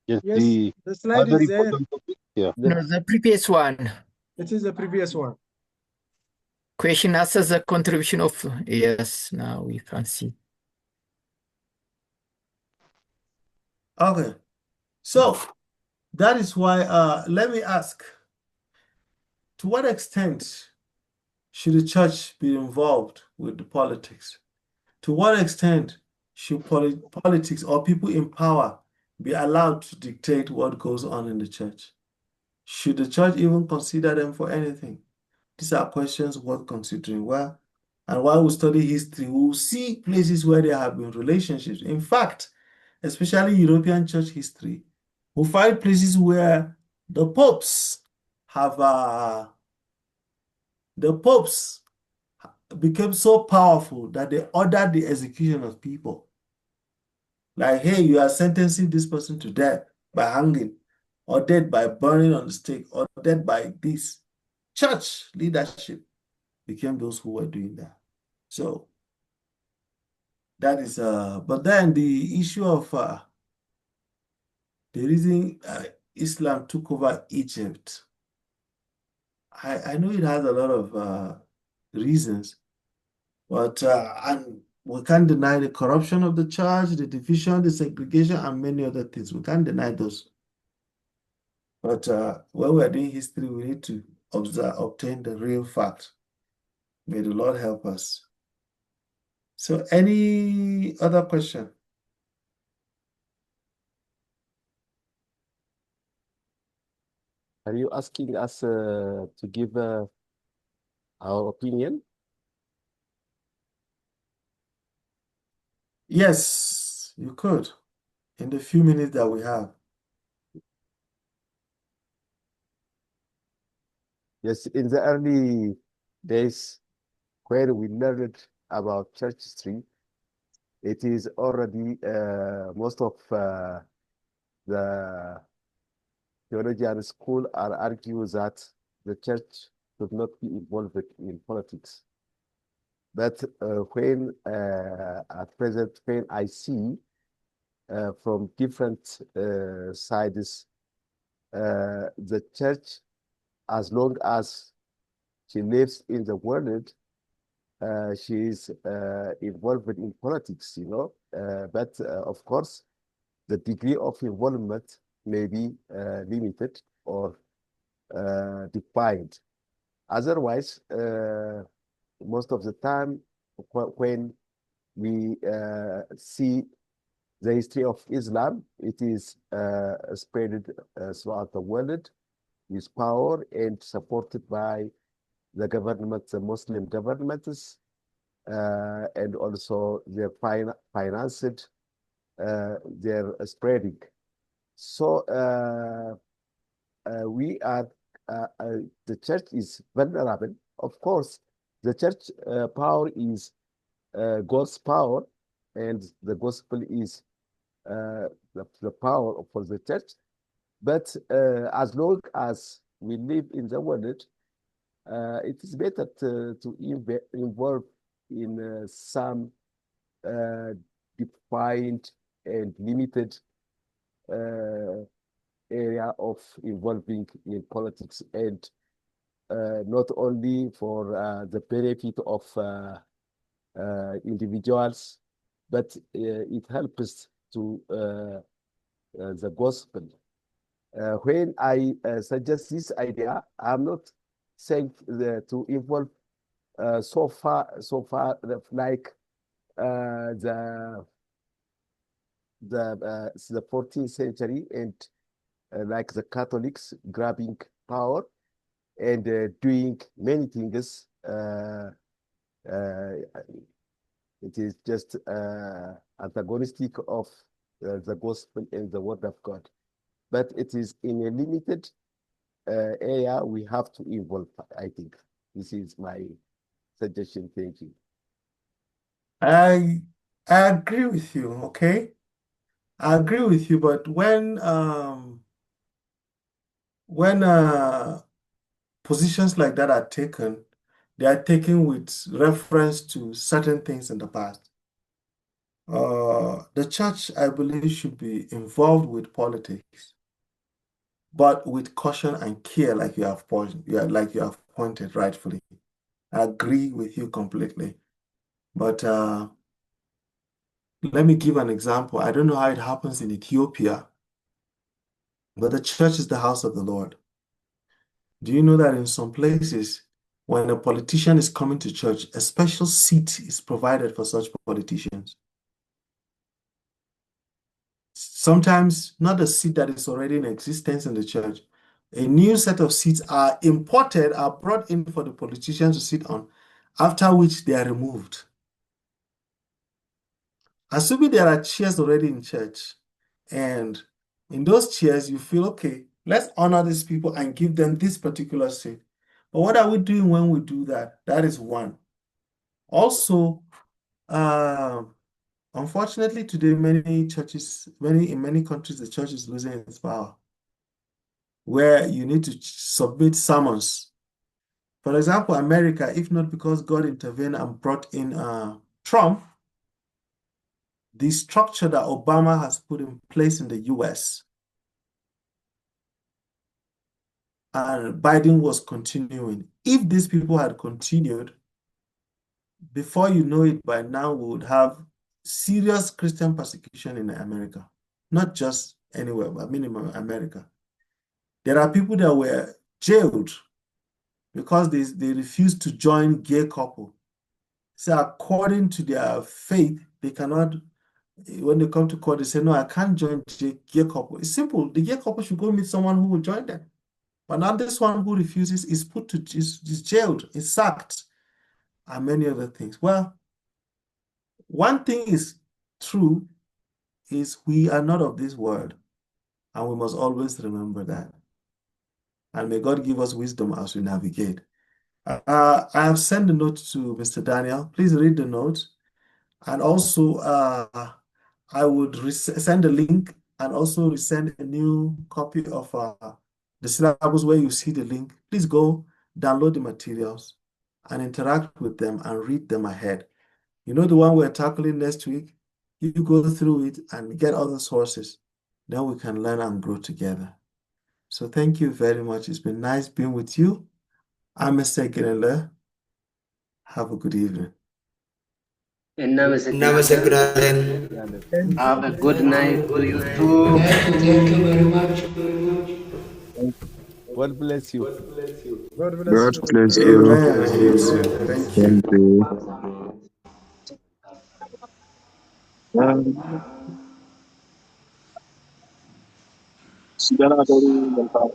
Yes, Yes, the the slide other is there. important topic. Yeah. No, the previous one. It is the previous one. Question answers the contribution of, yes, now we can see. Okay. So that is why let me ask, to what extent should the church be involved with the politics? To what extent should politics or people in power be allowed to dictate what goes on in the church? Should the church even consider them for anything? These are questions worth considering. Well, and while we study history, we will see places where there have been relationships. In fact, especially European church history, we find places where the popes have the popes became so powerful that they ordered the execution of people. Like, hey, you are sentencing this person to death by hanging, or death by burning on the stake, or death by this. Church leadership became those who were doing that. So that is but then the issue of the reason Islam took over Egypt, I know it has a lot of reasons, but and we can't deny the corruption of the church, the division, the segregation, and many other things. We can't deny those. But when we're doing history, we need to obtain the real fact. May the Lord help us. So any other question? Are you asking us to give our opinion? Yes, you could, in the few minutes that we have. Yes, in the early days when we learned about church history, it is already most of the theologian school are argue that the church should not be involved in politics. But when at present, when I see from different sides, the church, as long as she lives in the world, she is involved in politics, you know. But of course, the degree of involvement may be limited or defined. Otherwise, most of the time, when we see the history of Islam, it is spread throughout the world with power and supported by the government, the Muslim governments, and also their financed their spreading. So we are the church is vulnerable. Of course, the church power is God's power, and the gospel is the power for the church. But as long as we live in the world, it is better to involve in some defined and limited area of involving in politics, and not only for the benefit of individuals, but it helps to the gospel. When I suggest this idea, I'm not saying to involve so far like the 14th century, and like the Catholics grabbing power and doing many things. It is just antagonistic of the gospel and the word of God. But it is in a limited area we have to involve, I think. This is my suggestion. Thank you. I agree with you, okay? I agree with you, but when positions like that are taken, they are taken with reference to certain things in the past. The church, I believe, should be involved with politics, but with caution and care, like you have pointed rightfully. I agree with you completely. But let me give an example. I don't know how it happens in Ethiopia, but the church is the house of the Lord. Do you know that in some places, when a politician is coming to church, a special seat is provided for such politicians? Sometimes not a seat that is already in existence in the church. A new set of seats are imported, are brought in for the politicians to sit on, after which they are removed. Assuming there are chairs already in church, and in those chairs, you feel, okay, let's honor these people and give them this particular seat. But what are we doing when we do that? That is one. Also, unfortunately, today, in many countries, the church is losing its power, where you need to submit summons. For example, America, if not because God intervened and brought in Trump, the structure that Obama has put in place in the US, and Biden was continuing. If these people had continued, before you know it, by now we would have serious Christian persecution in America. Not just anywhere, but minimum America. There are people that were jailed because they refused to join gay couple. So according to their faith, they cannot, when they come to court, they say, no, I can't join the gay couple. It's simple. The gay couple should go meet someone who will join them. But now this one who refuses is is jailed, is sacked, and many other things. Well, one thing is true is we are not of this world, and we must always remember that. And may God give us wisdom as we navigate. I have sent a note to Mr. Daniel. Please read the note. And also, I would send a link and also send a new copy of the syllabus where you see the link. Please go download the materials and interact with them and read them ahead. You know the one we're tackling next week? You go through it and get other sources. Then we can learn and grow together. So thank you very much. It's been nice being with you. I'm Mr. Genele. Have a good evening. እናመሰግናለን። Have a good night to you too. Thank you very much. God bless you. God bless God you. bless you. Amen. You too. Thank you. Thank you. Sigara dari mental.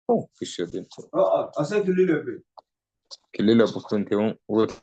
Oh, fish your bin. I said Kililo. Kililo for 21. What?